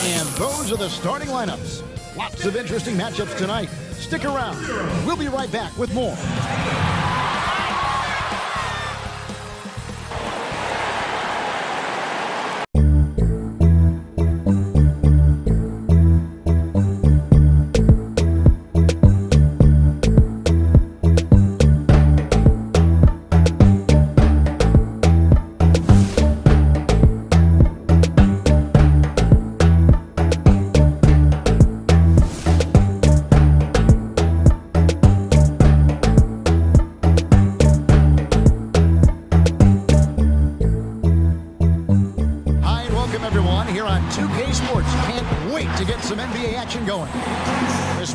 And those are the starting lineups. Lots of interesting matchups tonight. Stick around. We'll be right back with more.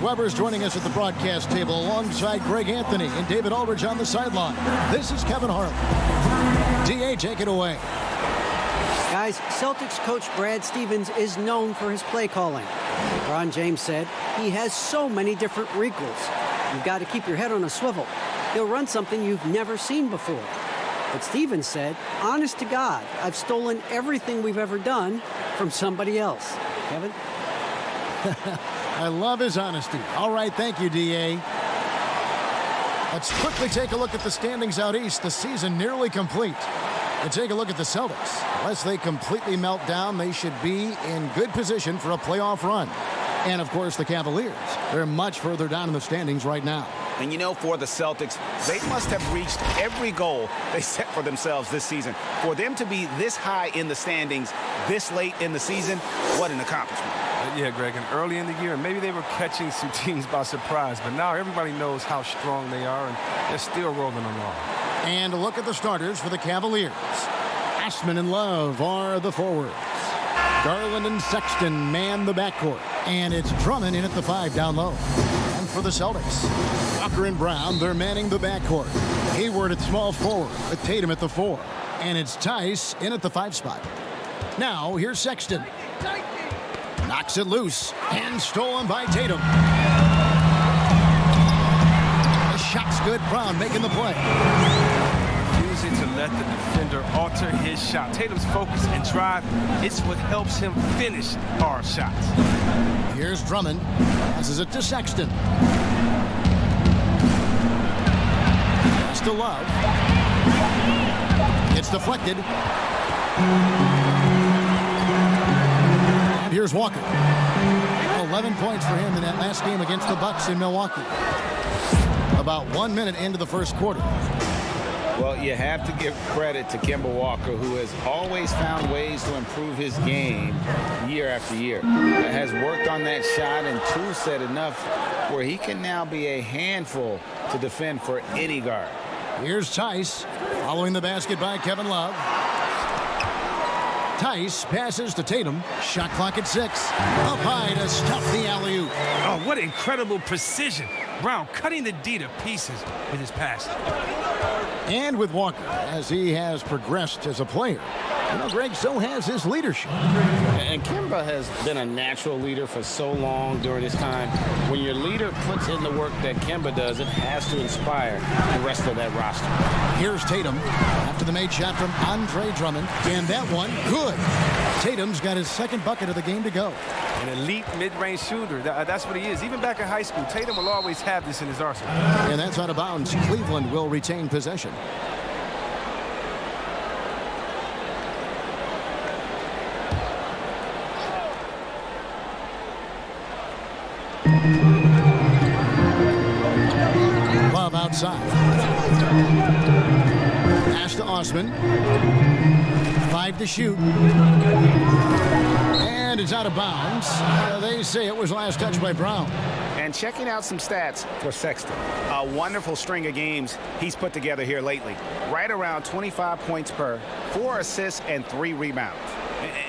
Weber's joining us at the broadcast table alongside Greg Anthony and David Aldridge on the sideline. This is Kevin Harlan. DA, take it away. Guys, Celtics coach Brad Stevens is known for his play calling. LeBron James said he has so many different wrinkles. You've got to keep your head on a swivel. He'll run something you've never seen before. But Stevens said, honest to God, I've stolen everything we've ever done from somebody else. Kevin? I love his honesty. All right, thank you, D.A. Let's quickly take a look at the standings out east. The season nearly complete. And take a look at the Celtics. Unless they completely melt down, they should be in good position for a playoff run. And, of course, the Cavaliers. They're much further down in the standings right now. And, you know, for the Celtics, they must have reached every goal they set for themselves this season. For them to be this high in the standings this late in the season, what an accomplishment. Yeah, Greg, and early in the year, maybe they were catching some teams by surprise, but now everybody knows how strong they are, and they're still rolling along. And look at the starters for the Cavaliers. Osman and Love are the forwards. Garland and Sexton man the backcourt. And it's Drummond in at the 5 down low. And for the Celtics, Walker and Brown, they're manning the backcourt. Hayward at small forward with Tatum at the 4. And it's Tice in at the 5 spot. Now, here's Sexton. Knocks it loose and stolen by Tatum. The shot's good. Brown making the play. Refusing to let the defender alter his shot. Tatum's focus and drive, it's what helps him finish hard shots. Here's Drummond. Passes it to Sexton. Pass to Love. It's deflected. Here's Walker. 11 points for him in that last game against the Bucks in Milwaukee. About 1 minute into the first quarter. Well, you have to give credit to Kemba Walker, who has always found ways to improve his game year after year. Has worked on that shot and tool set enough where he can now be a handful to defend for any guard. Here's Tice following the basket by Kevin Love. Tice passes to Tatum. Shot clock at 6. Up high to stuff the alley-oop. Oh, what incredible precision. Brown cutting the D to pieces with his pass. And with Walker, as he has progressed as a player, you know, Greg, so has his leadership. And Kemba has been a natural leader for so long during his time. When your leader puts in the work that Kemba does, it has to inspire the rest of that roster. Here's Tatum after the made shot from Andre Drummond. And that one, good. Tatum's got his second bucket of the game to go. An elite mid-range shooter. That's what he is. Even back in high school, Tatum will always have this in his arsenal. And that's out of bounds. Cleveland will retain possession. Love outside. Pass to Osman. 5 to shoot. And it's out of bounds. They say it was last touched by Brown. And checking out some stats for Sexton. A wonderful string of games he's put together here lately. Right around 25 points per, 4 assists, and 3 rebounds.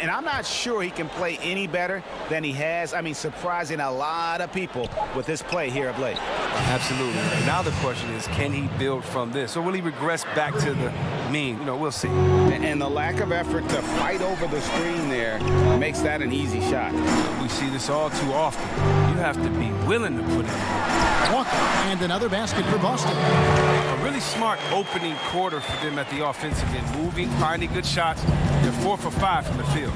And I'm not sure he can play any better than he has. I mean, surprising a lot of people with his play here of late. Absolutely. And now the question is, can he build from this? Or will he regress back to the mean? You know, we'll see. And the lack of effort to fight over the screen there makes that an easy shot. We see this all too often. You have to be willing to put it in. Walker, and another basket for Boston. A really smart opening quarter for them at the offensive end. Moving, finding good shots. They're 4 for 5 from the field.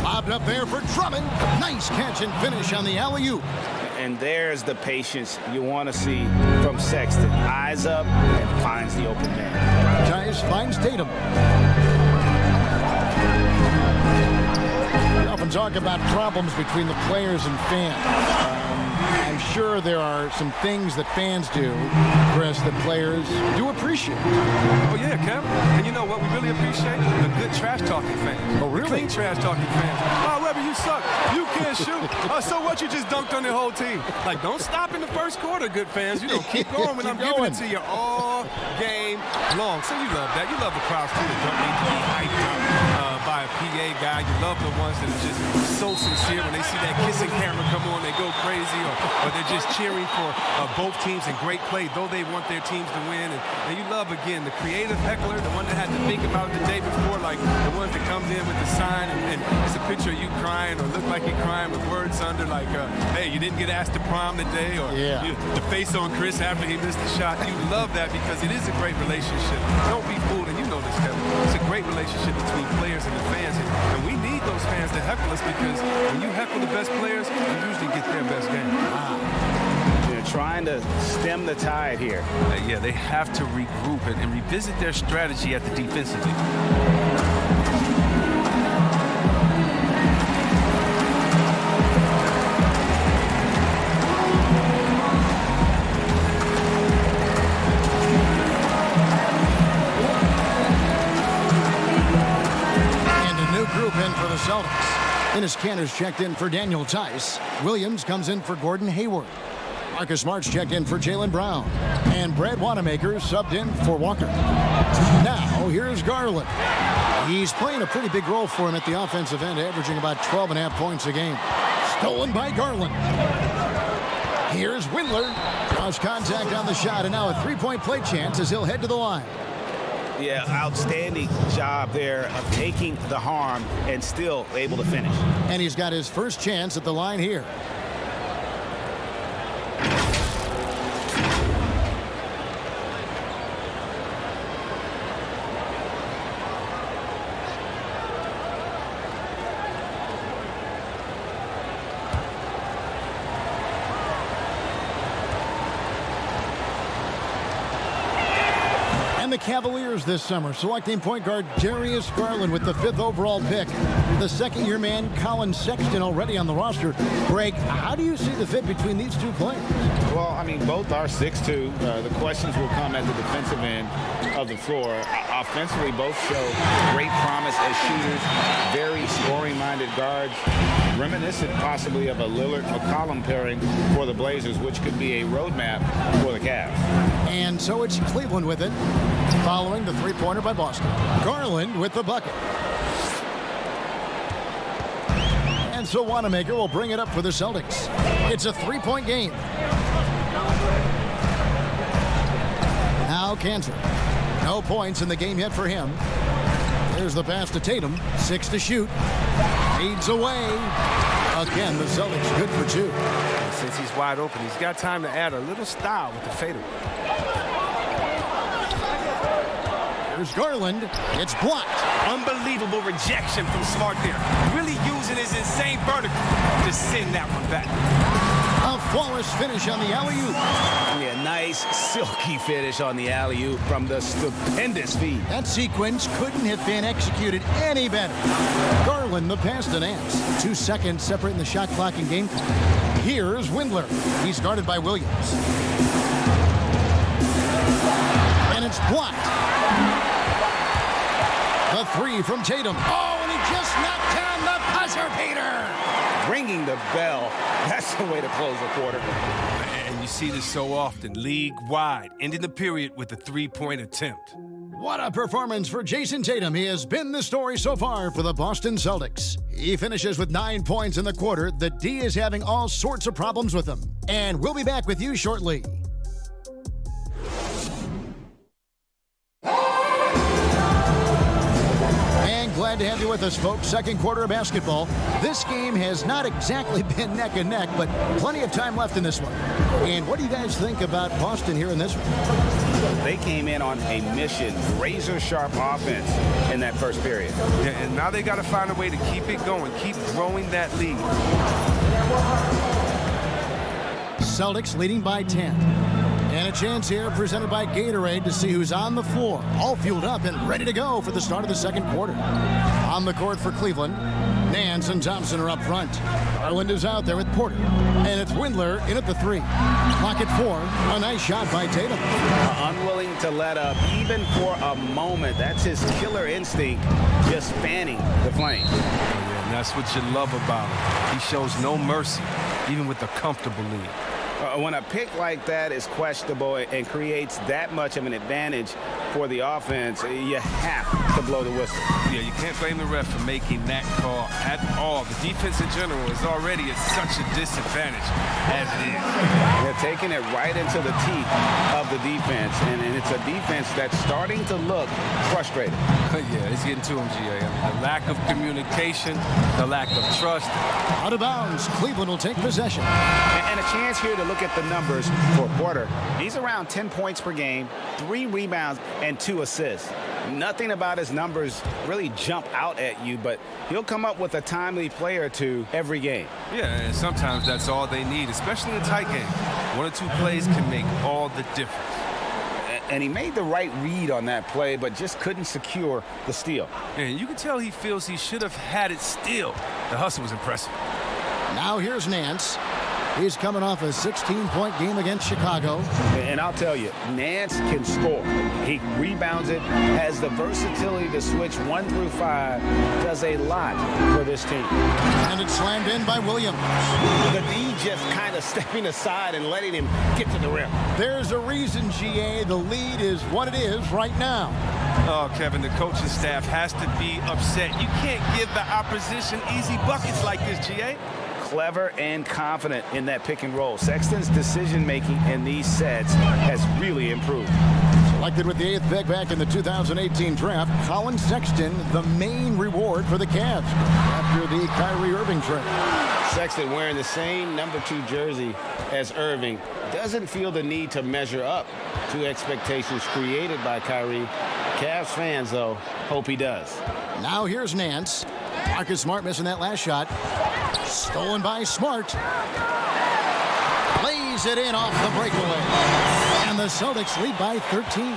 Lob Lobbed up there for Drummond. Nice catch and finish on the alley-oop. And there's the patience you want to see from Sexton. Eyes up and finds the open man. Tice finds Tatum. We often talk about problems between the players and fans. I'm sure there are some things that fans do, Chris, that players do appreciate. Oh, yeah, Kevin. And you know what we really appreciate? The good trash-talking fans. Oh, really? The clean trash-talking fans. Oh, Webber, you suck. You can't shoot. So what? You just dunked on the whole team. Like, don't stop in the first quarter, good fans. You know, keep going when I'm giving it to you all game long. So you love that. You love the crowds, too, that don't need to be hyped up by a PA guy. You love the ones that are just so sincere. When they see that kissing camera come on, they go crazy, or they're just cheering for both teams in great play, though they want their teams to win. And you love, again, the creative heckler, the one that had to think about it the day before, like the one that comes in with the sign and it's a picture of you crying or look like you're crying with words under, like, hey, you didn't get asked to prom today, or the face on Chris after he missed the shot. You love that because it is a great relationship. Don't be fooled, and you know this, Kevin. It's a great relationship between players and the fans, and we need those fans to heckle us because when you heckle the best players, you usually get their best game. They're trying to stem the tide here. Yeah, they have to regroup and revisit their strategy at the defensive end. For the Celtics. Enes Kanter's checked in for Daniel Tice. Williams comes in for Gordon Hayward. Marcus Smart's checked in for Jaylen Brown. And Brad Wanamaker subbed in for Walker. Now, here's Garland. He's playing a pretty big role for him at the offensive end, averaging about 12.5 points a game. Stolen by Garland. Here's Windler. Draws contact on the shot, and now a three-point play chance as he'll head to the line. Yeah, outstanding job there of taking the harm and still able to finish. And he's got his first chance at the line here. The Cavaliers this summer, selecting point guard Darius Garland with the 5th overall pick. The second-year man, Colin Sexton, already on the roster. Greg, how do you see the fit between these two players? Well, I mean, both are 6'2". The questions will come at the defensive end of the floor. Offensively, both show great promise as shooters, very scoring-minded guards, reminiscent possibly of a Lillard-McCollum pairing for the Blazers, which could be a roadmap for the Cavs. And so it's Cleveland with it, following the three-pointer by Boston. Garland with the bucket. And so Wanamaker will bring it up for the Celtics. It's a three-point game. Now Kanter. No points in the game yet for him. There's the pass to Tatum. 6 to shoot. Fades away. Again, the Celtics good for 2. And since he's wide open, he's got time to add a little style with the fadeaway. Here's Garland. It's blocked. Unbelievable rejection from Smart there. Really using his insane vertical to send that one back. A flawless finish on the alley-oop. Yeah, nice, silky finish on the alley-oop from the stupendous feed. That sequence couldn't have been executed any better. Garland, the pass to Nance. 2 seconds separating the shot clock and game time. Here's Windler. He's guarded by Williams. And it's blocked. The three from Tatum. Oh, and he just knocked down the buzzer beater. Ringing the bell. That's the way to close the quarter. And you see this so often, league-wide, ending the period with a three-point attempt. What a performance for Jason Tatum. He has been the story so far for the Boston Celtics. He finishes with 9 points in the quarter. The D is having all sorts of problems with him. And we'll be back with you shortly. Glad to have you with us, folks. Second quarter of basketball. This game has not exactly been neck and neck, but plenty of time left in this one. And what do you guys think about Boston here in this one? They came in on a mission, razor-sharp offense in that first period. Yeah, and now they got to find a way to keep it going, keep growing that lead. Celtics leading by 10. And a chance here presented by Gatorade to see who's on the floor. All fueled up and ready to go for the start of the second quarter. On the court for Cleveland, Nance and Thompson are up front. Garland is out there with Porter. And it's Windler in at the 3. Clock at 4. A nice shot by Tatum. Unwilling to let up even for a moment. That's his killer instinct, just fanning the flame. Yeah, and that's what you love about him. He shows no mercy, even with a comfortable lead. When a pick like that is questionable and creates that much of an advantage for the offense, you have to blow the whistle. Yeah, you can't blame the ref for making that call at all. The defense in general is already at such a disadvantage as it is. They're taking it right into the teeth of the defense, and it's a defense that's starting to look frustrated. Yeah, it's getting to him, GA. I mean, the lack of communication, the lack of trust. Out of bounds. Cleveland will take possession. And a chance here to look at the numbers for Porter. He's around 10 points per game, 3 rebounds, and 2 assists. Nothing about his numbers really jump out at you, but he'll come up with a timely play or two every game. Yeah, and sometimes that's all they need, especially in a tight game. 1 or 2 plays can make all the difference. And he made the right read on that play, but just couldn't secure the steal. And you can tell he feels he should have had it still. The hustle was impressive. Now here's Nance. He's coming off a 16-point game against Chicago. And I'll tell you, Nance can score. He rebounds it, has the versatility to switch 1 through 5, does a lot for this team. And it's slammed in by Williams. The D just kind of stepping aside and letting him get to the rim. There's a reason, GA, the lead is what it is right now. Oh, Kevin, the coaching staff has to be upset. You can't give the opposition easy buckets like this, GA. Clever and confident in that pick and roll. Sexton's decision-making in these sets has really improved. Selected with the 8th pick back in the 2018 draft, Colin Sexton, the main reward for the Cavs after the Kyrie Irving trade. Sexton wearing the same number 2 jersey as Irving doesn't feel the need to measure up to expectations created by Kyrie. Cavs fans, though, hope he does. Now here's Nance. Marcus Smart missing that last shot. Stolen by Smart. Lays it in off the breakaway. And the Celtics lead by 13.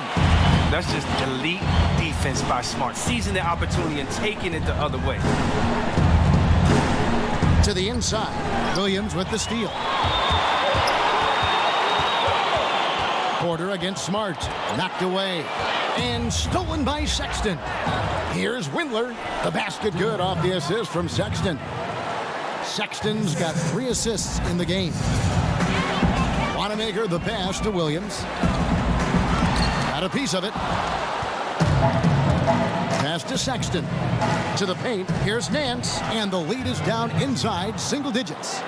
That's just elite defense by Smart, seizing the opportunity and taking it the other way. To the inside. Williams with the steal. Porter against Smart. Knocked away. And stolen by Sexton. Here's Windler. The basket good off the assist from Sexton. Sexton's got 3 assists in the game. Wanamaker the pass to Williams. Got a piece of it. Pass to Sexton. To the paint. Here's Nance. And the lead is down inside single digits.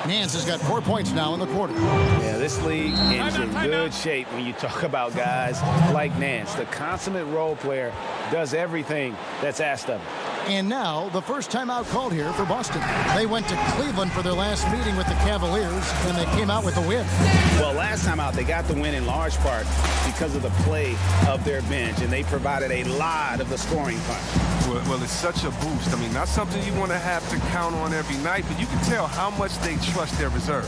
Nance has got 4 points now in the quarter. Yeah, this league is in good shape when you talk about guys like Nance. The consummate role player does everything that's asked of him. And now, the first timeout called here for Boston. They went to Cleveland for their last meeting with the Cavaliers, and they came out with a win. Well, last time out, they got the win in large part because of the play of their bench, and they provided a lot of the scoring punch. Well, it's such a boost. I mean, not something you want to have to count on every night, but you can tell how much they trust their reserves.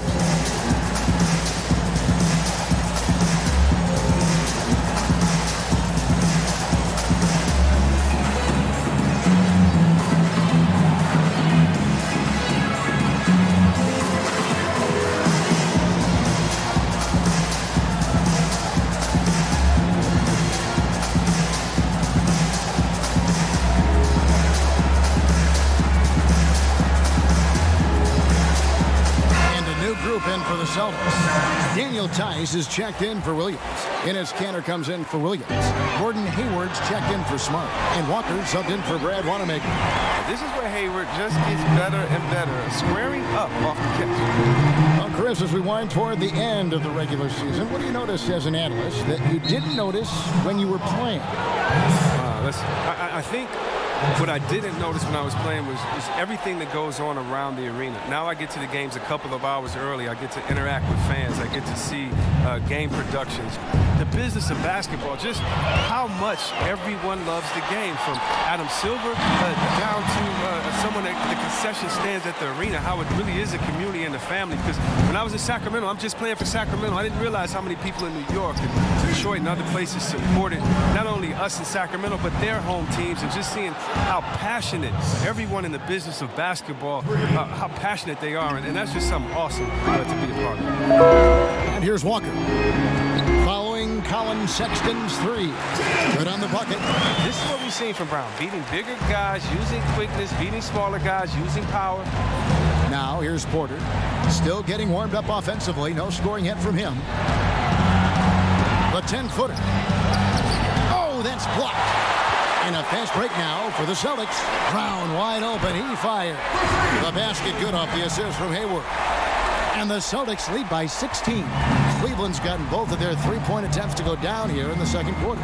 For the Celtics. Daniel Tice is checked in for Williams. Enes Kanter comes in for Williams. Gordon Hayward's checked in for Smart. And Walker subbed in for Brad Wanamaker. This is where Hayward just gets better and better, squaring up off the catch. Well, Chris, as we wind toward the end of the regular season, what do you notice as an analyst that you didn't notice when you were playing? Listen, I think What I didn't notice when I was playing was everything that goes on around the arena. Now I get to the games a couple of hours early. I get to interact with fans. I get to see game productions. The business of basketball, just how much everyone loves the game, from Adam Silver down to someone at the concession stands at the arena, how it really is a community and a family. Because when I was in Sacramento, I'm just playing for Sacramento. I didn't realize how many people in New York and Detroit and other places supported not only us in Sacramento, but their home teams, and just seeing how passionate everyone in the business of basketball, how passionate they are. And that's just something awesome to be a part of. And here's Walker. Following Colin Sexton's three. Good on the bucket. This is what we've seen from Brown. Beating bigger guys, using quickness, beating smaller guys, using power. Now here's Porter. Still getting warmed up offensively. No scoring yet from him. The 10-footer. Oh, that's blocked. And a fast break now for the Celtics. Brown wide open. He fired. The basket good off the assist from Hayward. And the Celtics lead by 16. Cleveland's gotten both of their three-point attempts to go down here in the second quarter.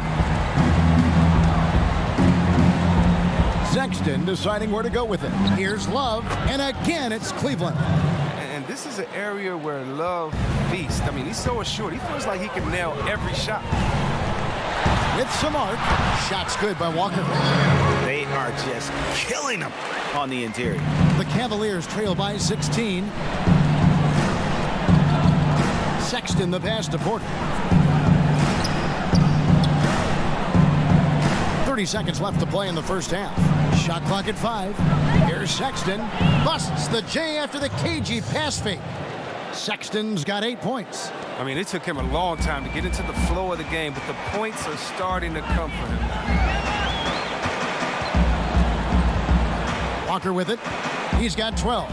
Sexton deciding where to go with it. Here's Love, and again it's Cleveland. And this is an area where Love feasts. I mean, he's so assured. He feels like he can nail every shot. With some arc. Shots good by Walker. They are just killing them on the interior. The Cavaliers trail by 16. Sexton the pass to Porter. 30 seconds left to play in the first half. Shot clock at 5. Here's Sexton. Busts the J after the cagey pass fake. Sexton's got 8 points. I mean, it took him a long time to get into the flow of the game, but the points are starting to come for him. Walker with it. He's got 12.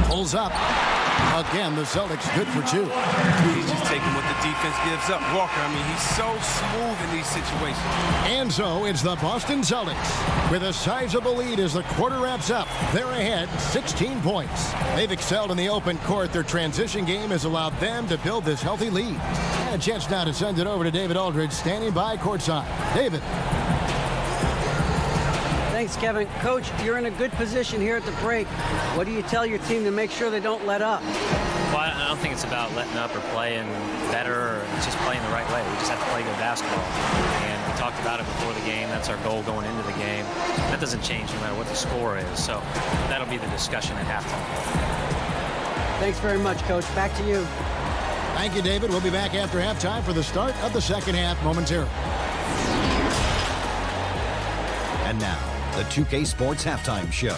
Pulls up. Again, the Celtics good for 2. He's just taking what the defense gives up. Walker, I mean, he's so smooth in these situations. And so it's the Boston Celtics with a sizable lead as the quarter wraps up. They're ahead 16 points. They've excelled in the open court. Their transition game has allowed them to build this healthy lead. And a chance now to send it over to David Aldridge, standing by courtside. David. Thanks, Kevin. Coach, you're in a good position here at the break. What do you tell your team to make sure they don't let up? Well, I don't think it's about letting up or playing better, or it's just playing the right way. We just have to play good basketball. And we talked about it before the game. That's our goal going into the game. That doesn't change no matter what the score is. So that'll be the discussion at halftime. Thanks very much, Coach. Back to you. Thank you, David. We'll be back after halftime for the start of the second half momentarily. And now, the 2K Sports Halftime Show.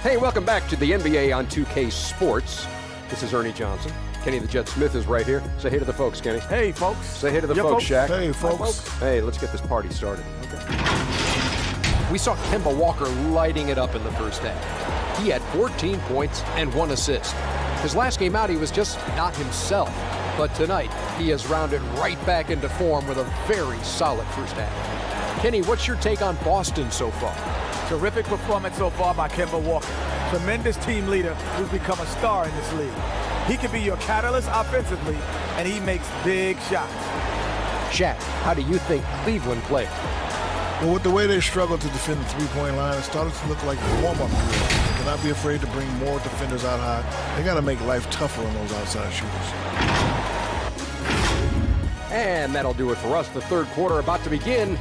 Hey, welcome back to the NBA on 2K Sports. This is Ernie Johnson. Kenny the Jet Smith is right here. Say hey to the folks, Kenny. Hey, folks. Say hey to the folks, Shaq. Hey, folks. Hey, let's get this party started. Okay. We saw Kemba Walker lighting it up in the first half. He had 14 points and 1 assist. His last game out, he was just not himself. But tonight, he has rounded right back into form with a very solid first half. Kenny, what's your take on Boston so far? Terrific performance so far by Kemba Walker. Tremendous team leader who's become a star in this league. He can be your catalyst offensively, and he makes big shots. Shaq, how do you think Cleveland played? Well, with the way they struggled to defend the three-point line, it started to look like a warm-up period. They cannot be afraid to bring more defenders out high. They got to make life tougher on those outside shooters. And that'll do it for us. The third quarter about to begin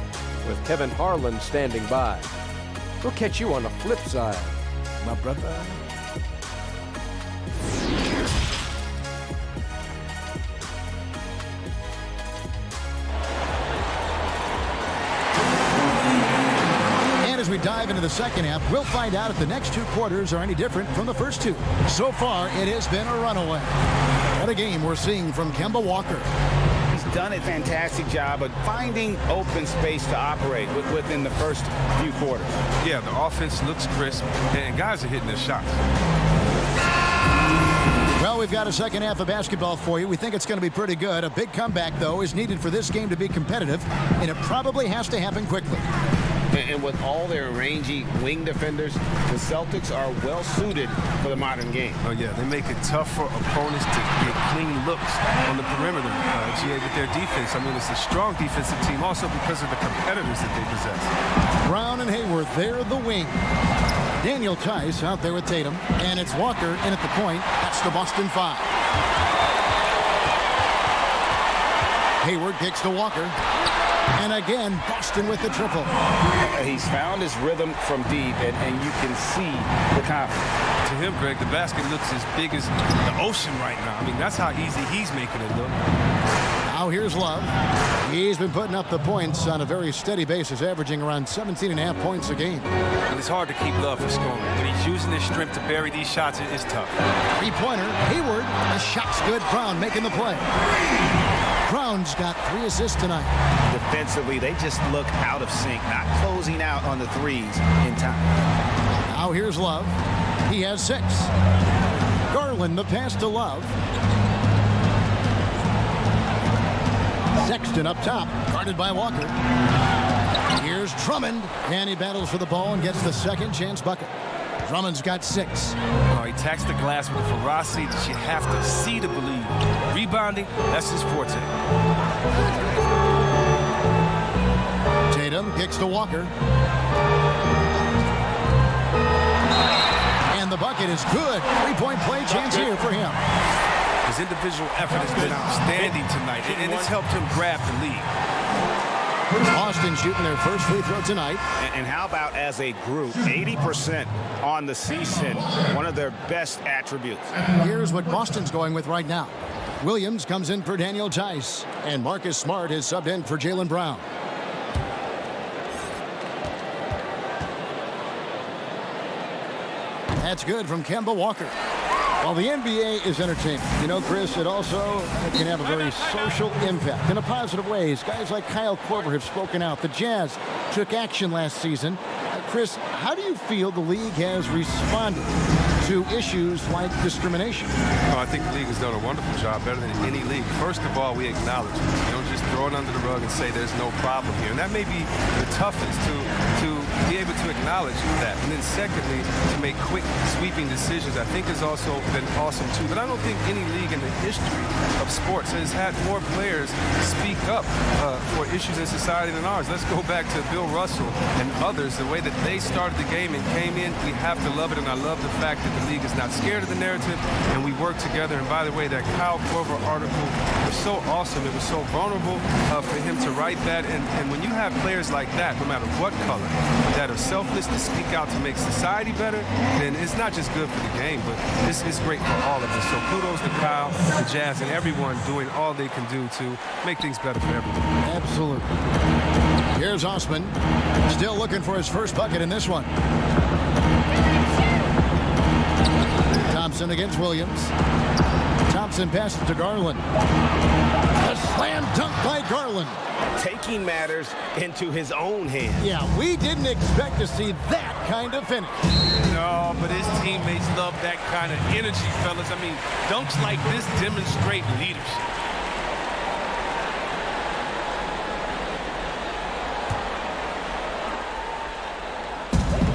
with Kevin Harlan standing by. We'll catch you on the flip side, my brother. As we dive into the second half, we'll find out if the next 2 quarters are any different from the first 2. So far, it has been a runaway. What a game we're seeing from Kemba Walker. He's done a fantastic job of finding open space to operate within the first few quarters. Yeah, the offense looks crisp, and guys are hitting their shots. Well, we've got a second half of basketball for you. We think it's going to be pretty good. A big comeback, though, is needed for this game to be competitive, and it probably has to happen quickly. And with all their rangy wing defenders, the Celtics are well suited for the modern game. Oh, yeah, they make it tough for opponents to get clean looks on the perimeter. With their defense, I mean, it's a strong defensive team also because of the competitors that they possess. Brown and Hayward, they're the wing. Daniel Tice out there with Tatum, and it's Walker in at the point. That's the Boston 5. Hayward kicks to Walker. And again, Boston with the triple. He's found his rhythm from deep, and you can see the confidence. To him, Greg, the basket looks as big as the ocean right now. I mean, that's how easy he's making it look. Now here's Love. He's been putting up the points on a very steady basis, averaging around 17.5 points a game. And it's hard to keep Love from scoring. When he's using his strength to bury these shots, it's tough. Three-pointer, Hayward. The shot's good. Brown making the play. Brown's got 3 assists tonight. Defensively, they just look out of sync, not closing out on the threes in time. Now here's Love. He has 6. Garland, the pass to Love. Sexton up top, guarded by Walker. Here's Drummond, and he battles for the ball and gets the second chance bucket. Drummond's got 6. Oh, he attacks the glass with a ferocity that you have to see to believe. Rebounding, that's his forte. Tatum kicks to Walker. And the bucket is good. 3-point play chance here for him. His individual effort has been outstanding tonight, and it's helped him grab the lead. Boston shooting their first free throw tonight. And how about as a group, 80% on the season, one of their best attributes. Here's what Boston's going with right now. Williams comes in for Daniel Tice, and Marcus Smart is subbed in for Jaylen Brown. That's good from Kemba Walker. Well, the NBA is entertainment. You know, Chris, it also can have a very social impact in a positive ways. Guys like Kyle Korver have spoken out. The Jazz took action last season. Chris, how do you feel the league has responded to issues like discrimination? Oh, I think the league has done a wonderful job, better than any league. First of all, we acknowledge it. You don't just throw it under the rug and say there's no problem here. And that may be the toughest to be able to acknowledge that. And then secondly, to make quick, sweeping decisions, I think has also been awesome too. But I don't think any league in the history of sports has had more players speak up for issues in society than ours. Let's go back to Bill Russell and others, the way that they started the game and came in. We have to love it, and I love the fact that the league is not scared of the narrative, and we work together. And by the way, that Kyle Korver article was so awesome. It was so vulnerable for him to write that. And when you have players like that, no matter what color, that are selfless to speak out to make society better, then it's not just good for the game, but it's great for all of us. So kudos to Kyle, the Jazz, and everyone doing all they can do to make things better for everyone. Absolutely. Here's Osman, still looking for his first bucket in this one. Thompson against Williams. Thompson passes to Garland. A slam dunk by Garland. Taking matters into his own hands. Yeah, we didn't expect to see that kind of finish. No, but his teammates love that kind of energy, fellas. I mean, dunks like this demonstrate leadership.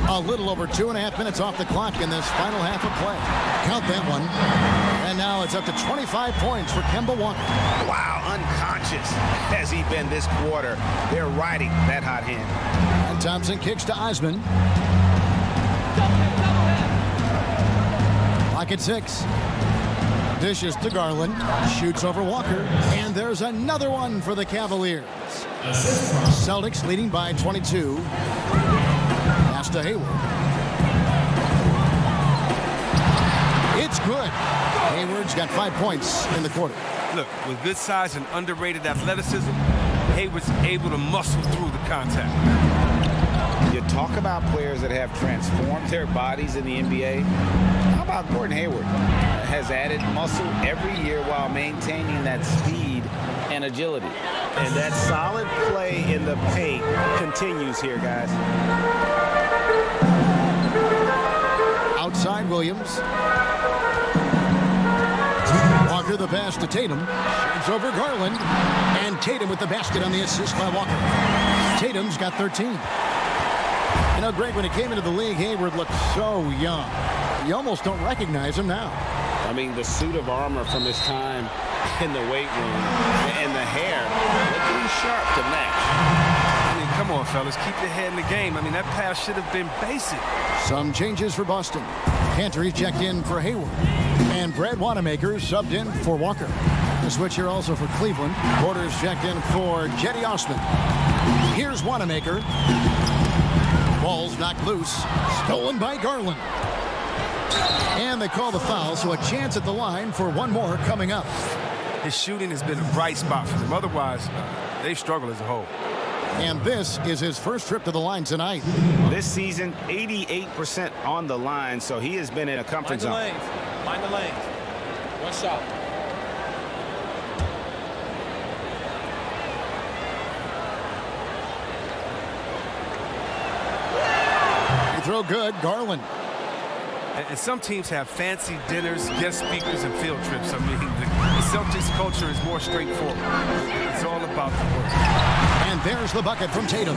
A little over 2.5 minutes off the clock in this final half of play. Count that one. And now it's up to 25 points for Kemba Walker. Wow, unconscious has he been this quarter. They're riding that hot hand. And Thompson kicks to Osman. Clock at 6. Dishes to Garland. Shoots over Walker. And there's another one for the Cavaliers. Celtics leading by 22. Pass to Hayward. It's good. Hayward's got 5 points in the quarter. Look, with good size and underrated athleticism, Hayward's able to muscle through the contact. You talk about players that have transformed their bodies in the NBA. How about Gordon Hayward? Has added muscle every year while maintaining that speed and agility. And that solid play in the paint continues here, guys. Outside Williams. Walker the pass to Tatum. Shoots over Garland. And Tatum with the basket on the assist by Walker. Tatum's got 13. You know, Greg, when he came into the league, Hayward looked so young. You almost don't recognize him now. I mean, the suit of armor from his time in the weight room and the hair looking sharp to match. I mean, come on, fellas. Keep your head in the game. I mean, that pass should have been basic. Some changes for Boston. Cantor's checked in for Hayward. And Brad Wanamaker subbed in for Walker. The switch here also for Cleveland. Porter's checked in for Jetty Osman. Here's Wanamaker. Ball's knocked loose. Stolen by Garland. And they call the foul, so a chance at the line for one more coming up. His shooting has been a bright spot for them. Otherwise, they've struggled as a whole. And this is his first trip to the line tonight. This season, 88% on the line, so he has been in a comfort zone. Mind the lanes. One shot. You throw good, Garland. And some teams have fancy dinners, guest speakers, and field trips. I mean, the Celtics culture is more straightforward. It's all about the work. And there's the bucket from Tatum.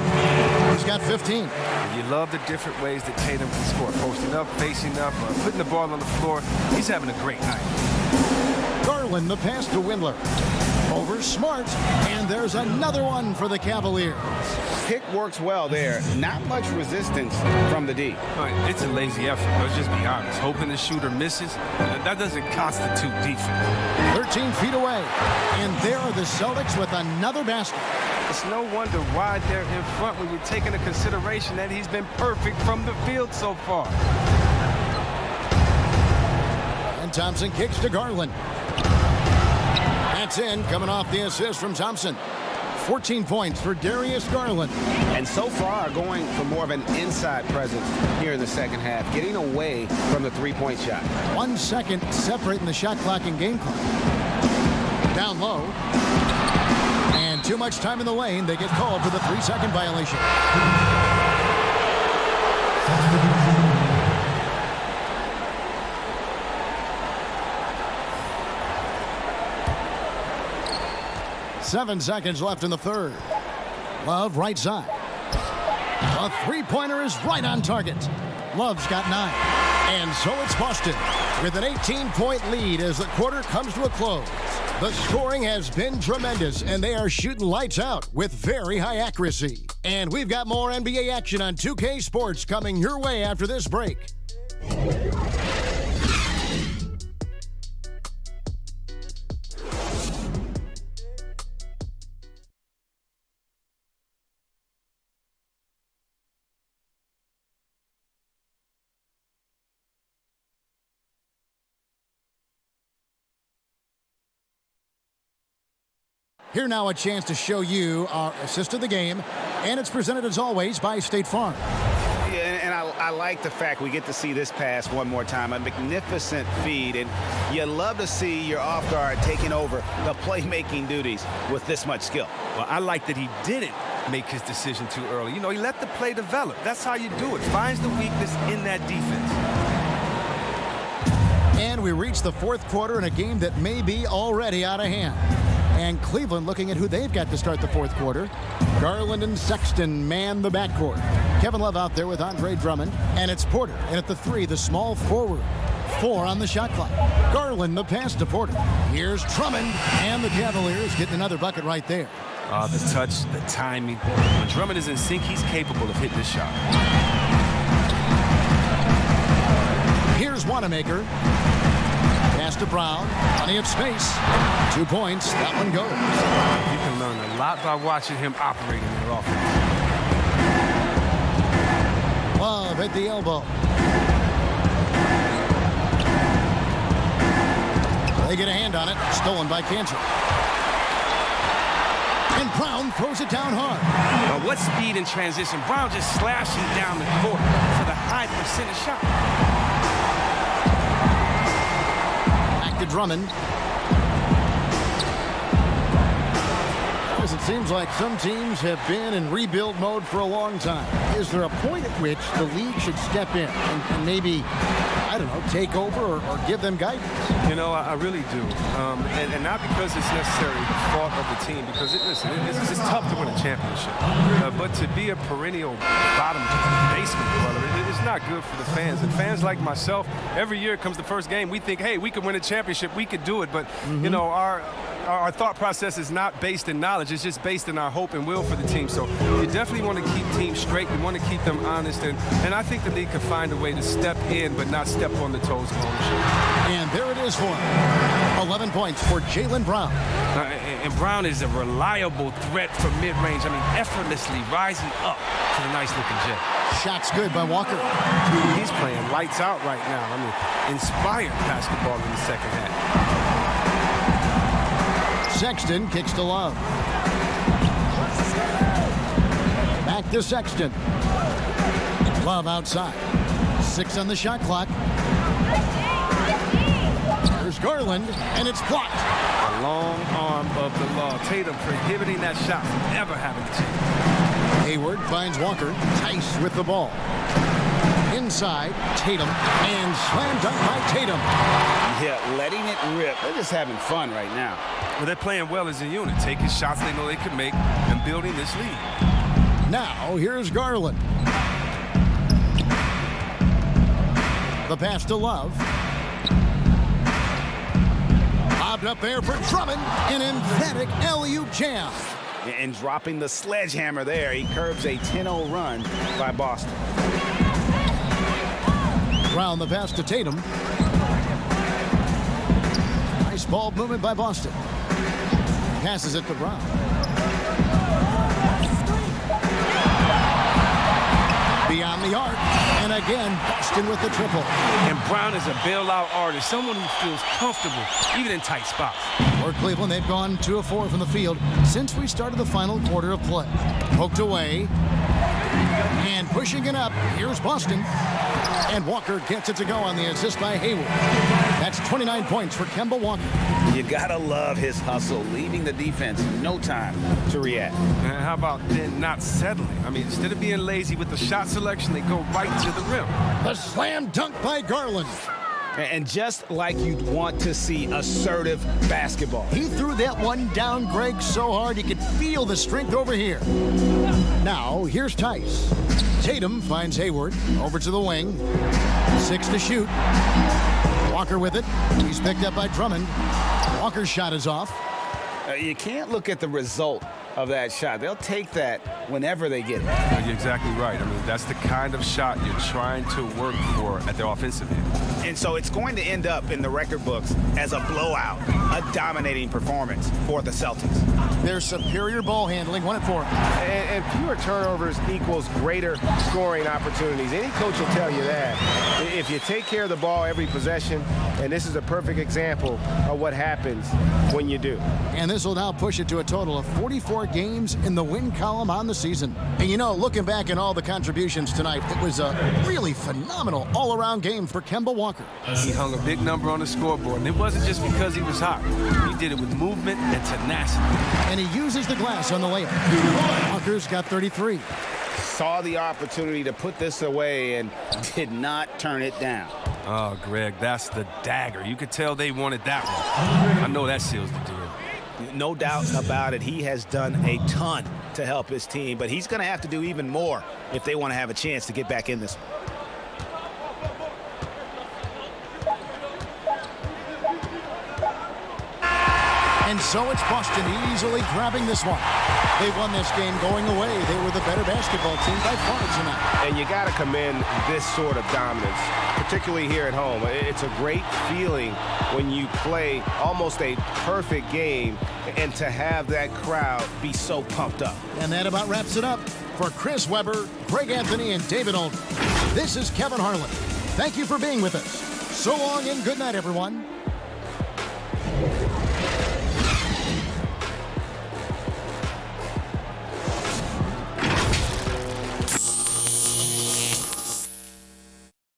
He's got 15. And you love the different ways that Tatum can score. Posting up, facing up, putting the ball on the floor. He's having a great night. Garland, the pass to Windler. Over Smart. And there's another one for the Cavaliers. Pick works well there. Not much resistance from the D. It's a lazy effort. Let's just be honest. Hoping the shooter misses, that doesn't constitute defense. 13 feet away. And there are the Celtics with another basket. It's no wonder why they're in front when you're taking into consideration that he's been perfect from the field so far. And Thompson kicks to Garland. That's in, coming off the assist from Thompson. 14 points for Darius Garland. And so far going for more of an inside presence here in the second half, getting away from the three-point shot. 1 second separating the shot clock and game clock. Down low. And too much time in the lane. They get called for the 3-second violation. Seven seconds left in the third. Love right side. A three-pointer is right on target. Love's got 9. And so it's Boston with an 18-point lead as the quarter comes to a close. The scoring has been tremendous, and they are shooting lights out with very high accuracy. And we've got more NBA action on 2K Sports coming your way after this break. Here now a chance to show you our assist of the game, and it's presented as always by State Farm. Yeah, and I like the fact we get to see this pass one more time. A magnificent feed, and you love to see your off guard taking over the playmaking duties with this much skill. Well, I like that he didn't make his decision too early. You know, he let the play develop. That's how you do it. Finds the weakness in that defense. And we reach the fourth quarter in a game that may be already out of hand. And Cleveland looking at who they've got to start the fourth quarter. Garland and Sexton man the backcourt. Kevin Love out there with Andre Drummond. And it's Porter. And at the 3, the small forward. 4 on the shot clock. Garland the pass to Porter. Here's Drummond. And the Cavaliers getting another bucket right there. The touch, the timing. When Drummond is in sync, he's capable of hitting this shot. Here's Wanamaker. Pass to Brown. Plenty of space. 2 points. That one goes. You can learn a lot by watching him operate in their offense. Love at the elbow. They get a hand on it. Stolen by Cantor. And Brown throws it down hard. Well, what speed in transition. Brown just slashing down the court for the high percentage shot. Back to Drummond. Chris, it seems like some teams have been in rebuild mode for a long time. Is there a point at which the league should step in and maybe, I don't know, take over or give them guidance? You know, I really do. And not because it's necessarily the fault of the team, because it's just tough to win a championship. But to be a perennial bottom basement dweller, it's not good for the fans. And fans like myself, every year it comes the first game, we think, hey, we could win a championship, we could do it. But, you know, our thought process is not based in knowledge. It's just based in our hope and will for the team. So you definitely want to keep teams straight. You want to keep them honest. And I think the league could find a way to step in but not step on the toes of ownership. And there it is for him. 11 points for Jaylen Brown. And Brown is a reliable threat from mid-range. I mean, effortlessly rising up to the nice-looking jet. Shots good by Walker. He's playing lights out right now. I mean, inspired basketball in the second half. Sexton kicks to Love. Back to Sexton. Love outside. 6 on the shot clock. There's Garland, and it's blocked. A long arm of the law. Tatum prohibiting that shot from ever having a chance. Hayward finds Walker. Tice with the ball. Inside, Tatum, and slam dunk by Tatum. Yeah, letting it rip. They're just having fun right now. Well, they're playing well as a unit, taking shots they know they can make and building this lead. Now, here's Garland. The pass to Love. Bobbed up there for Drummond. An emphatic alley-oop jam. And dropping the sledgehammer there, he curbs a 10-0 run by Boston. Brown the pass to Tatum. Nice ball movement by Boston. Passes it to Brown. Beyond the arc. And again, Boston with the triple. And Brown is a bailout artist, someone who feels comfortable, even in tight spots. For Cleveland, they've gone 2 of 4 from the field since we started the final quarter of play. Poked away. And pushing it up, here's Boston. And Walker gets it to go on the assist by Hayward. That's 29 points for Kemba Walker. You gotta love his hustle, leaving the defense no time to react. And how about then not settling? I mean, instead of being lazy with the shot selection, they go right to the rim. The slam dunk by Garland. And just like you'd want to see assertive basketball. He threw that one down, Greg, so hard you could feel the strength over here. Now, here's Tice. Tatum finds Hayward over to the wing. 6 to shoot. Walker with it. He's picked up by Drummond. Walker's shot is off. You can't look at the result of that shot. They'll take that whenever they get it. You're exactly right. I mean, that's the kind of shot you're trying to work for at the offensive end. And so it's going to end up in the record books as a blowout, a dominating performance for the Celtics. Their superior ball handling won it for them. And fewer turnovers equals greater scoring opportunities. Any coach will tell you that. If you take care of the ball every possession, and this is a perfect example of what happens when you do. And this will now push it to a total of 44 games in the win column on the season. And you know, looking back at all the contributions tonight, it was a really phenomenal all-around game for Kemba Walker. He hung a big number on the scoreboard, and it wasn't just because he was hot. He did it with movement and tenacity. And he uses the glass on the layup. Walker's got 33. Saw the opportunity to put this away and did not turn it down. Oh, Greg, that's the dagger. You could tell they wanted that one. I know that seals the deal. No doubt about it. He has done a ton to help his team, but he's going to have to do even more if they want to have a chance to get back in this one. And so it's Boston easily grabbing this one. They won this game going away. They were the better basketball team by far tonight. And you got to commend this sort of dominance, particularly here at home. It's a great feeling when you play almost a perfect game and to have that crowd be so pumped up. And that about wraps it up. For Chris Webber, Greg Anthony, and David Olden, this is Kevin Harlan. Thank you for being with us. So long and good night, everyone.